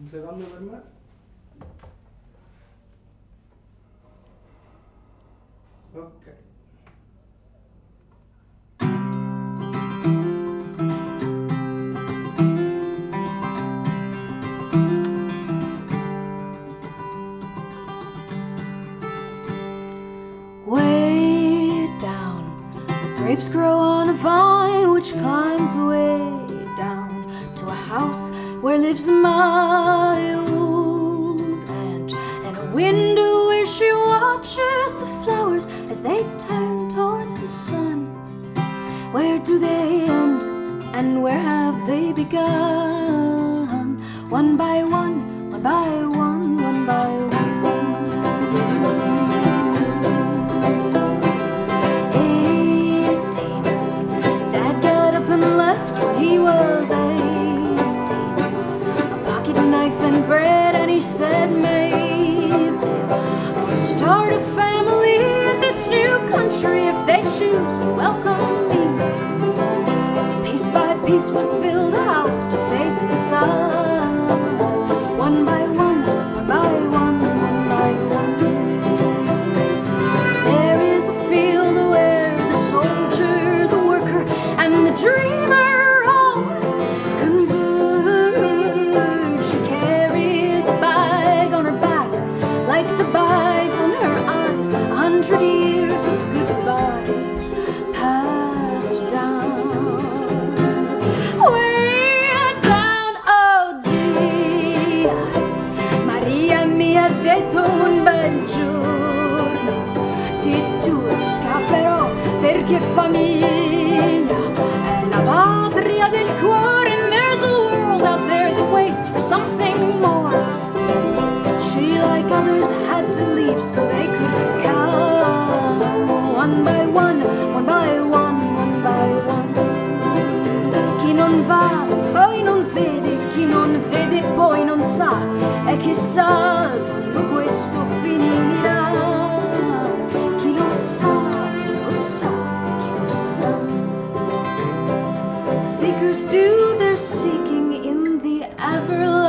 Un secondo per me. Ok. Way down, the grapes grow on a vine which climbs way down to a house where lives my old aunt, and a window where she watches the flowers as they turn towards the sun. Where do they end and where have they begun? One by one, one by one, one by one. 18, Dad got up and left when he was 18. A pocket knife and bread, and he said, maybe I'll start a family in this new country if they choose to welcome me. And piece by piece we'll build a house to face the sun. One by one, one by one, one by one. There is a field where the soldier, the worker, and the dreamer all converge. She carries a bag on her back, like the bags on her eyes. 100 years of goodbyes passed down. Way down, oh zia, Maria mi ha detto un bel giorno, ti giuro scapperò perché famiglia è la patria del cuore, and there's a world out there that waits for something more. She, like others, had to leave so they could come one by one, one by one, one by one. Chi non va poi non vede, chi non vede poi non sa, e chissà quando questo finirà. Chi lo sa, chi lo sa, chi lo sa. Seekers do their seeking in the everlasting